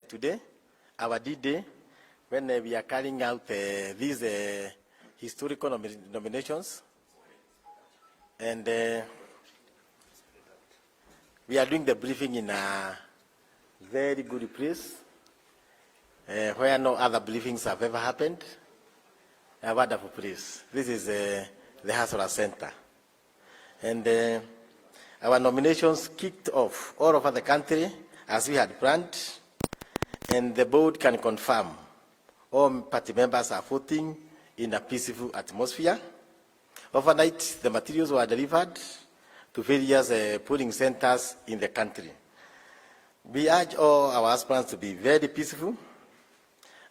Today, our D-Day, when we are carrying out these historical nominations, and we are doing the briefing in a very good place, where no other briefings have ever happened. A wonderful place. This is the Hasra Center. And our nominations kicked off all over the country as we had planned, and the board can confirm all party members are voting in a peaceful atmosphere. Overnight, the materials were delivered to various polling centers in the country. We urge all our aspirants to be very peaceful,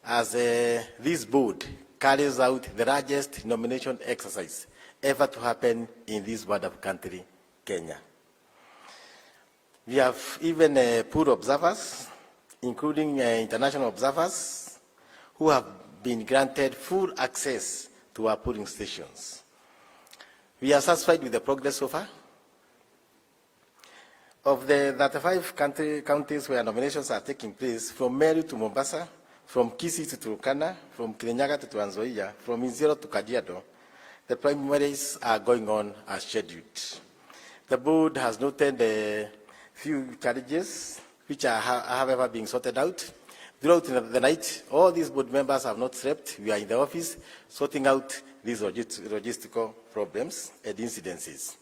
as this board carries out the largest nomination exercise ever to happen in this wonderful country, Kenya. We have even pool observers, including international observers, who have been granted full access to our polling stations. We are satisfied with the progress so far. Of the 35 counties where nominations are taking place, from Meru to Mombasa, from Kisii to Turkana, from Kirinyaga to Trans Nzoia, from Isiolo to Kajiado, the primaries are going on as scheduled. The board has noted a few challenges which are, however, being sorted out. Throughout the night, all these board members have not slept. We are in the office sorting out these logistical problems and incidences.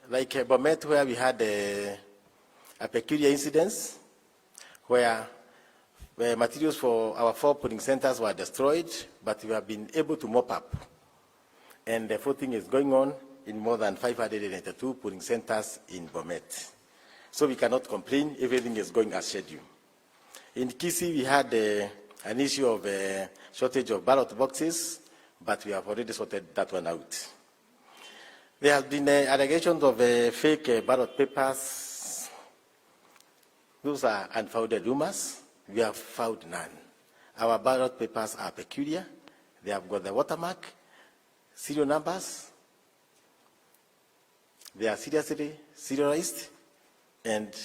Like Bomet, where we had a peculiar incident where materials for our 4 polling centers were destroyed, but we have been able to mop up. And the voting is going on in more than 582 polling centers in Bomet. So we cannot complain, everything is going as scheduled. In Kisii, we had an issue of a shortage of ballot boxes, but we have already sorted that one out. There have been allegations of fake ballot papers. Those are unfounded rumors. We have found none. Our ballot papers are peculiar. They have got the watermark, serial numbers. They are seriously serialized, and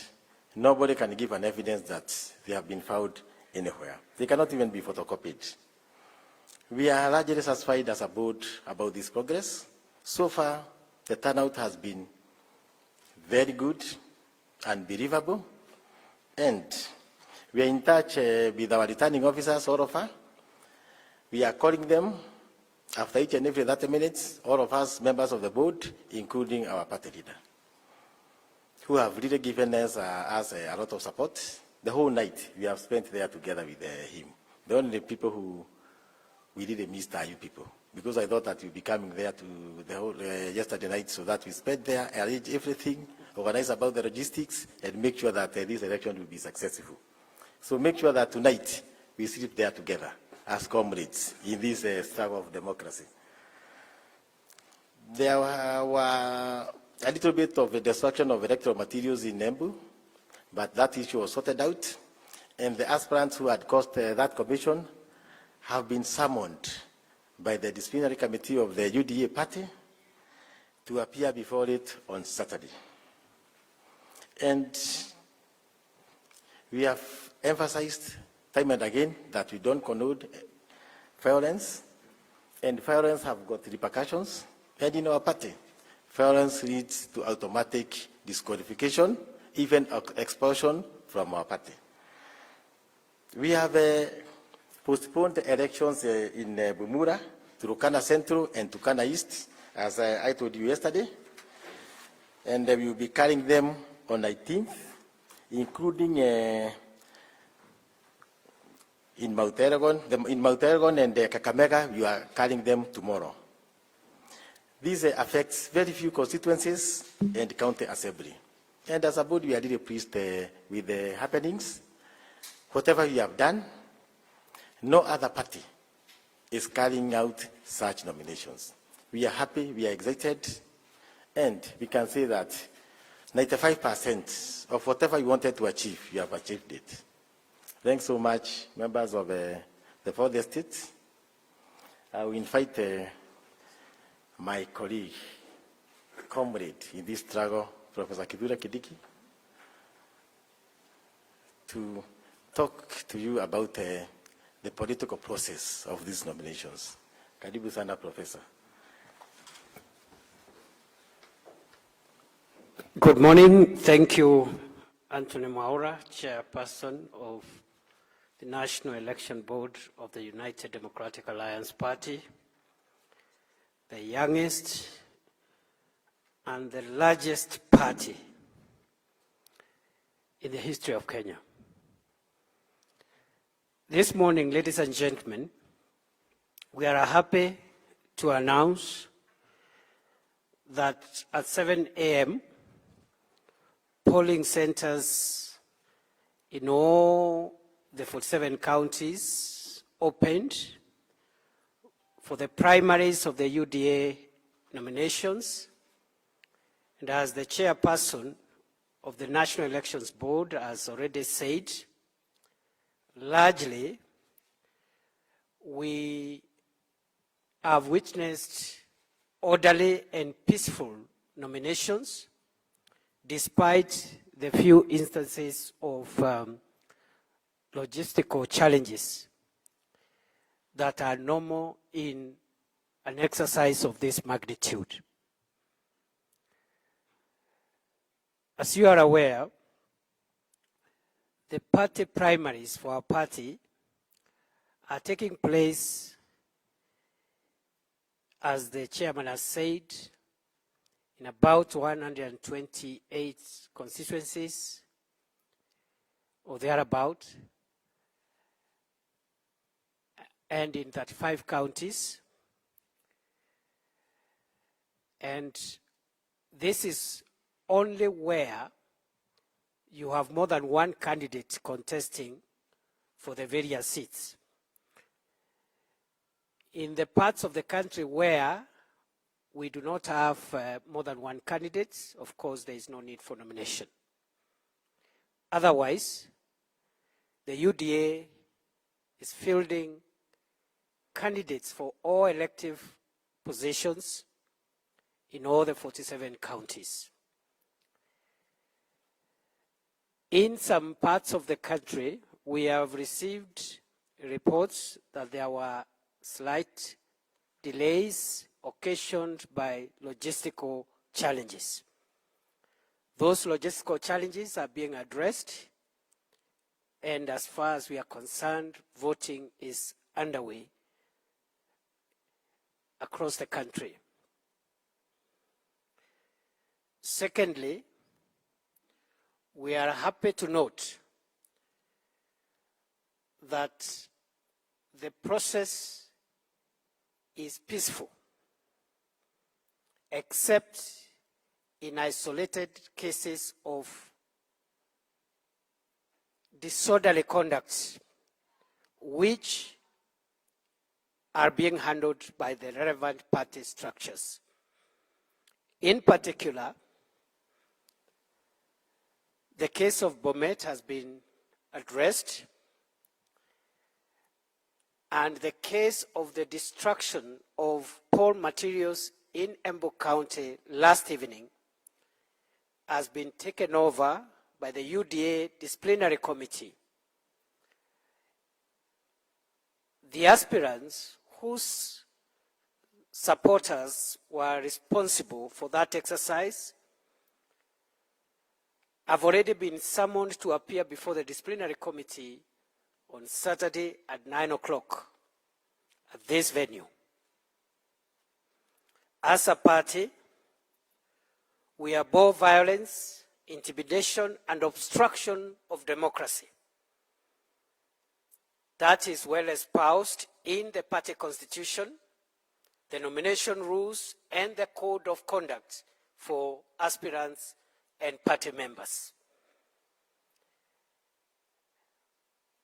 nobody can give an evidence that they have been found anywhere. They cannot even be photocopied. We are largely satisfied as a board about this progress. So far, the turnout has been very good and believable, and we are in touch with our returning officers all over. We are calling them after each and every 30 minutes, all of us members of the board, including our party leader, who have really given us a lot of support. The whole night we have spent there together with him. The only people who we really missed are you people, because I thought that you'd be coming there to the whole yesterday night, so that we spent there, arrange everything, organize about the logistics, and make sure that this election will be successful. So make sure that tonight we sleep there together as comrades in this struggle of democracy. There were a little bit of a destruction of electoral materials in Embu, but that issue was sorted out, and the aspirants who had caused that commission have been summoned by the disciplinary committee of the UDA party to appear before it on Saturday. And we have emphasized time and again that we don't condone violence, and violence have got repercussions, and in our party, violence leads to automatic disqualification, even expulsion from our party. We have postponed elections in Bumura, Turkana Central, and Turkana East, as I told you yesterday, and we will be carrying them on 19th, including in Mount Elgon and Kakamega, we are carrying them tomorrow. This affects very few constituencies and county assembly. And as a board, we are really pleased with the happenings. Whatever we have done, no other party is carrying out such nominations. We are happy, we are excited, and we can say that 95% of whatever you wanted to achieve, you have achieved it. Thanks so much, members of the 4th Estate. I will invite my colleague, comrade in this struggle, Professor Kithure Kindiki, to talk to you about the political process of these nominations. Karibu sana, Professor. Good morning. Thank you, Anthony Mwaura, Chairperson of the National Election Board of the United Democratic Alliance Party, the youngest and the largest party in the history of Kenya. This morning, ladies and gentlemen, we are happy to announce that at 7 a.m., polling centers in all the 47 counties opened for the primaries of the UDA nominations. And as the chairperson of the National Elections Board has already said, largely we have witnessed orderly and peaceful nominations, despite the few instances of logistical challenges that are normal in an exercise of this magnitude. As you are aware, the party primaries for our party are taking place, as the chairman has said, in about 128 constituencies or thereabout, and in 35 counties. And this is only where you have more than one candidate contesting for the various seats. In the parts of the country where we do not have more than one candidate, of course, there is no need for nomination. Otherwise, the UDA is fielding candidates for all elective positions in all the 47 counties. In some parts of the country, we have received reports that there were slight delays occasioned by logistical challenges. Those logistical challenges are being addressed, and as far as we are concerned, voting is underway across the country. Secondly, we are happy to note that the process is peaceful, except in isolated cases of disorderly conduct, which are being handled by the relevant party structures. In particular, the case of Bomet has been addressed, and the case of the destruction of poll materials in Embu County last evening has been taken over by the UDA disciplinary committee. The aspirants whose supporters were responsible for that exercise have already been summoned to appear before the disciplinary committee on Saturday at 9 o'clock at this venue. As a party, we abhor violence, intimidation, and obstruction of democracy. That is well espoused in the party constitution, the nomination rules, and the code of conduct for aspirants and party members.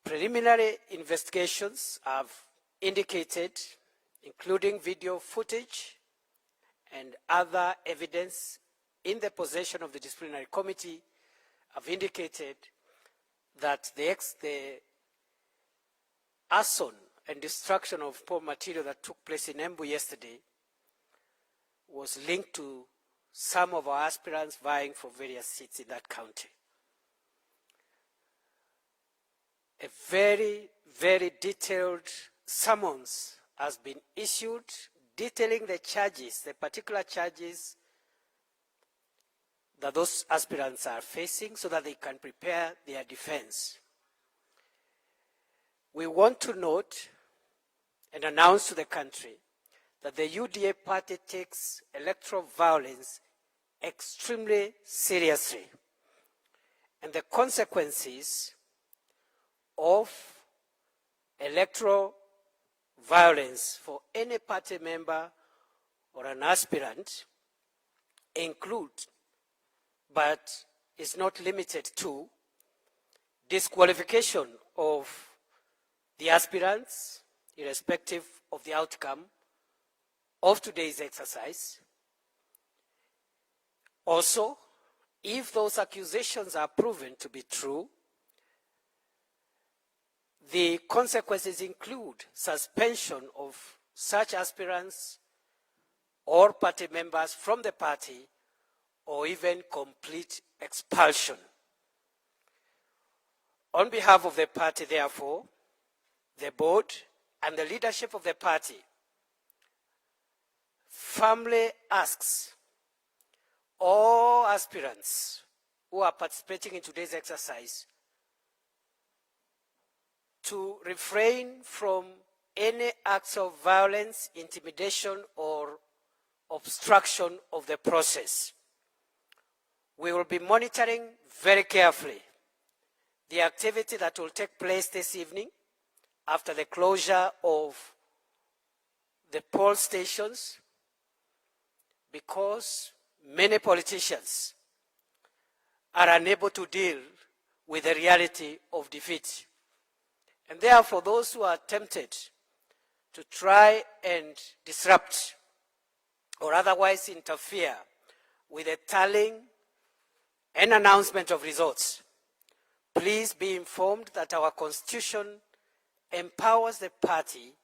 Preliminary investigations have indicated, including video footage and other evidence in the possession of the disciplinary committee, have indicated that the arson and destruction of poll material that took place in Embu yesterday was linked to some of our aspirants vying for various seats in that county. a very, very detailed summons has been issued detailing the charges, the particular charges that those aspirants are facing so that they can prepare their defense. We want to note and announce to the country that the UDA party takes electoral violence extremely seriously, and the consequences of electoral violence for any party member or an aspirant include, but is not limited to, disqualification of the aspirants, irrespective of the outcome of today's exercise. Also, if those accusations are proven to be true, the consequences include suspension of such aspirants or party members from the party, or even complete expulsion. On behalf of the party, therefore, the board and the leadership of the party firmly asks all aspirants who are participating in today's exercise to refrain from any acts of violence, intimidation, or obstruction of the process. We will be monitoring very carefully the activity that will take place this evening after the closure of the poll stations, because many politicians are unable to deal with the reality of defeat. And therefore, those who are tempted to try and disrupt or otherwise interfere with the tallying and announcement of results, please be informed that our Constitution empowers the party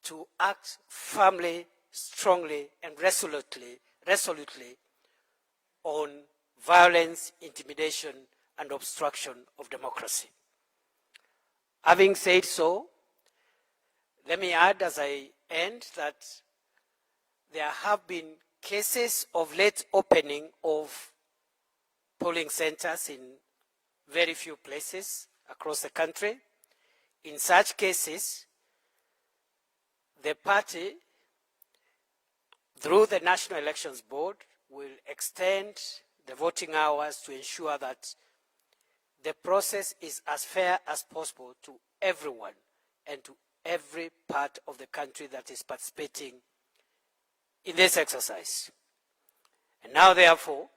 to act firmly, strongly, and resolutely on violence, intimidation, and obstruction of democracy. Having said so, let me add as I end that there have been cases of late opening of polling centers in very few places across the country. In such cases, the party, through the National Elections Board, will extend the voting hours to ensure that the process is as fair as possible to everyone and to every part of the country that is participating in this exercise. And now, therefore,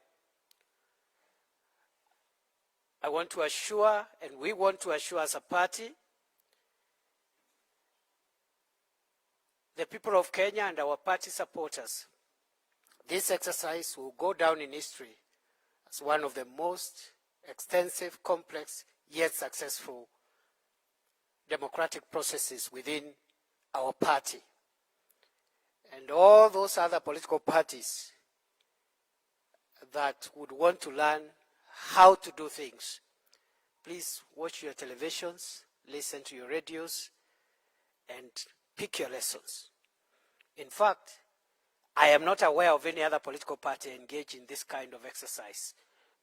I want to assure, and we want to assure as a party, the people of Kenya and our party supporters, this exercise will go down in history as one of the most extensive, complex, yet successful democratic processes within our party. And all those other political parties that would want to learn how to do things, please watch your televisions, listen to your radios, and pick your lessons. In fact, I am not aware of any other political party engaged in this kind of exercise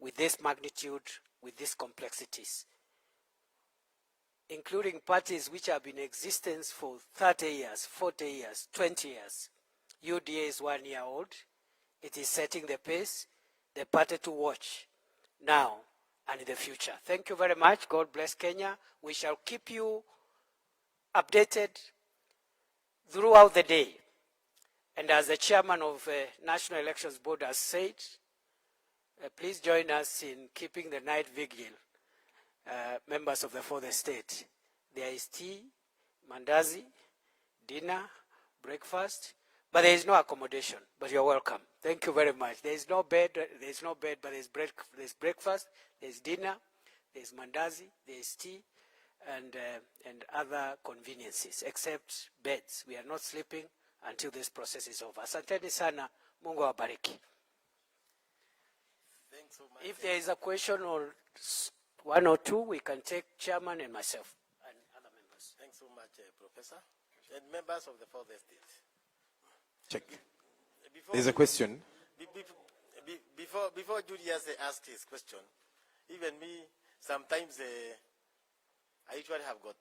with this magnitude, with these complexities, including parties which have been in existence for 30 years, 40 years, 20 years. UDA is 1 year old. It is setting the pace, the party to watch now and in the future. Thank you very much. God bless Kenya. We shall keep you updated throughout the day. And as the chairman of the National Elections Board has said, please join us in keeping the night vigil, members of the fourth estate. There is tea, mandazi, dinner, breakfast, but there is no accommodation, but you're welcome. Thank you very much. There is no bed, but there's breakfast, there's dinner, there's mandazi, there's tea, and other conveniences, except beds. We are not sleeping until this process is over. Asanteni sana, Mungu awabariki. Thanks so much. If there is a question or one or two, we can take chairman and myself. Thanks so much, Professor. And members of the fourth estate. Check. There's a question. Before Julius asked his question, even me, sometimes I usually have got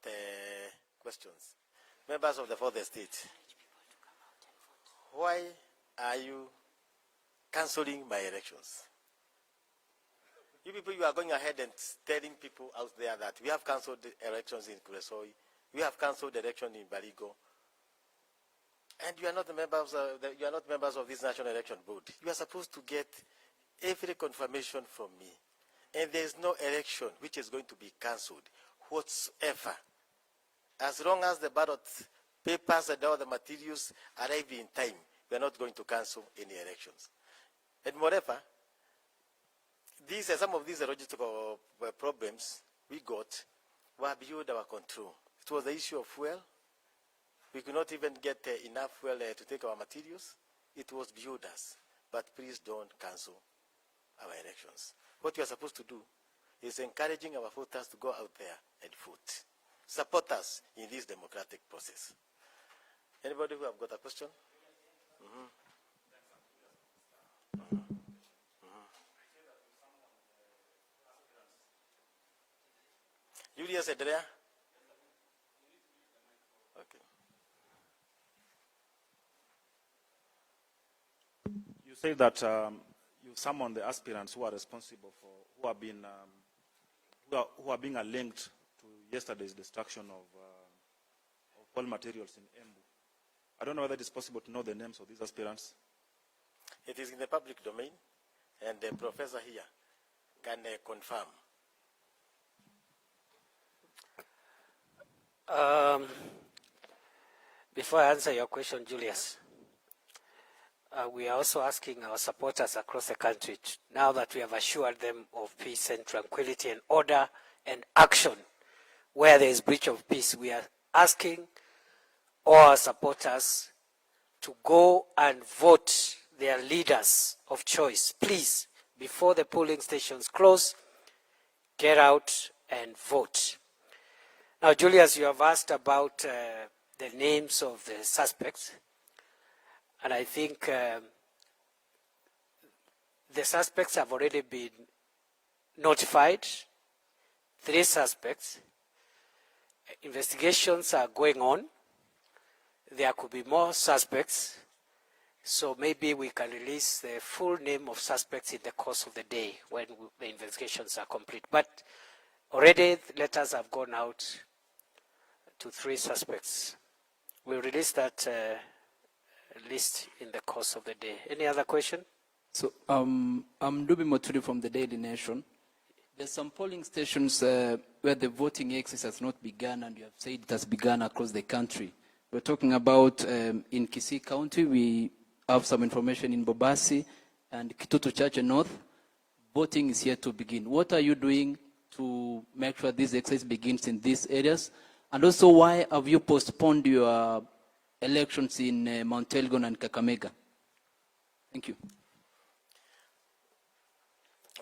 questions. Members of the fourth estate, why are you cancelling my elections? You people, you are going ahead and telling people out there that we have cancelled the elections in Kuresoi, we have cancelled the election in Barigo, and you are not members of this National Election Board. You are supposed to get every confirmation from me, and there is no election which is going to be cancelled whatsoever, as long as the ballot papers and all the materials arrive in time. We are not going to cancel any elections. And moreover, some of these logistical problems we got were beyond our control. It was the issue of fuel. We could not even get enough fuel to take our materials. It was beyond us. But please don't cancel our elections. What you are supposed to do is encouraging our voters to go out there and vote. Support us in this democratic process. Anybody who have got a question? Julius Edrea? Okay. You say that you summoned the aspirants who are responsible for, who are being linked to yesterday's destruction of all materials in Embu. I don't know whether it is possible to know the names of these aspirants. It is in the public domain, and the professor here can confirm. Before I answer your question, Julius, we are also asking our supporters across the country, now that we have assured them of peace and tranquility and order and action, where there is breach of peace, we are asking all our supporters to go and vote their leaders of choice. Please, before the polling stations close, get out and vote. Now, Julius, you have asked about the names of the suspects, and I think the suspects have already been notified. 3 suspects. Investigations are going on. There could be more suspects, so maybe we can release the full name of suspects in the course of the day when the investigations are complete. But already letters have gone out to 3 suspects. We'll release that list in the course of the day. Any other question? So I'm Dubi Moturi from the Daily Nation. There's some polling stations where the voting exercise has not begun, and you have said it has begun across the country. We're talking about in Kisii County, we have some information in Bobasi and Kitutu Church North. Voting is yet to begin. What are you doing to make sure this exercise begins in these areas? And also, why have you postponed your elections in Mount Elgon and Kakamega? Thank you.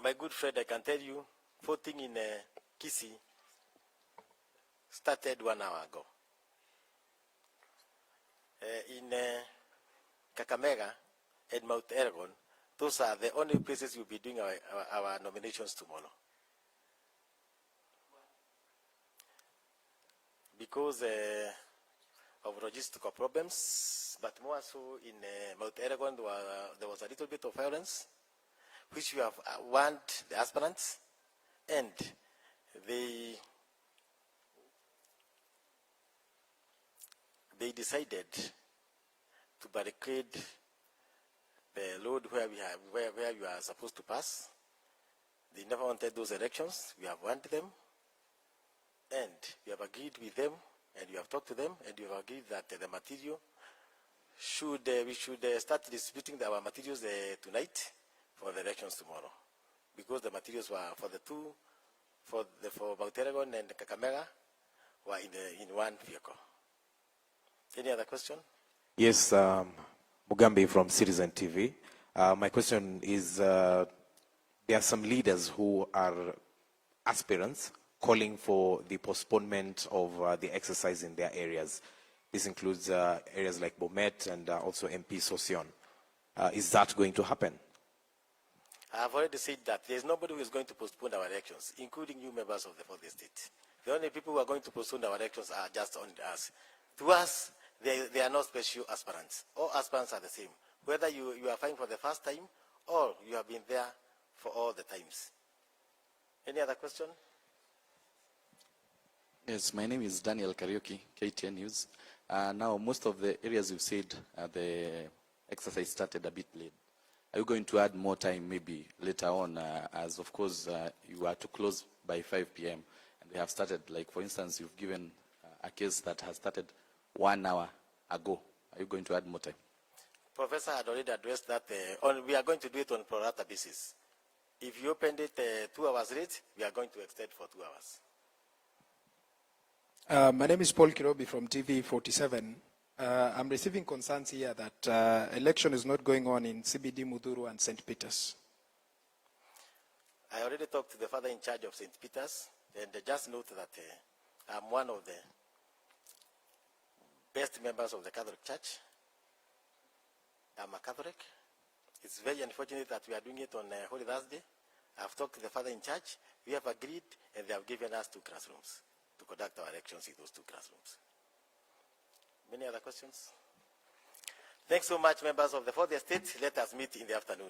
My good friend, I can tell you, voting in Kisii started 1 hour ago. In Kakamega and Mount Elgon, those are the only places we'll be doing our nominations tomorrow. Because of logistical problems, but more so in Mount Elgon, there was a little bit of violence, which we have warned the aspirants, and they decided to barricade the road where you are supposed to pass. They never wanted those elections. We have warned them, and we have agreed with them, and we have talked to them, and we have agreed that the material we should start distributing our materials tonight for the elections tomorrow, because the materials were for Mount Elgon and Kakamega were in one vehicle. Any other question? Yes, Mugambi from Citizen TV. My question is, there are some leaders who are aspirants calling for the postponement of the exercise in their areas. This includes areas like Bomet and also MP Sosion. Is that going to happen? I have already said that there's nobody who is going to postpone our elections, including you members of the fourth estate. The only people who are going to postpone our elections are just on us. To us, they are not special aspirants. All aspirants are the same. Whether you are fighting for the first time or you have been there for all the times. Any other question? Yes, my name is Daniel Karaoke, KTN News. Now, most of the areas you've said the exercise started a bit late. Are you going to add more time maybe later on, as of course you are to close by 5 p.m. and they have started, like for instance, you've given a case that has started 1 hour ago. Are you going to add more time? Professor had already addressed that. We are going to do it on pro rata basis. If you opened it 2 hours late, we are going to extend for 2 hours. My name is Paul Kirobi from TV 47. I'm receiving concerns here that election is not going on in CBD, Muduru, and St. Peter's. I already talked to the father in charge of St. Peter's, and just note that I'm one of the best members of the Catholic Church. I'm a Catholic. It's very unfortunate that we are doing it on Holy Thursday. I've talked to the father in charge. We have agreed, and they have given us 2 classrooms to conduct our elections in those 2 classrooms. Many other questions? Thanks so much, members of the fourth estate. Let us meet in the afternoon.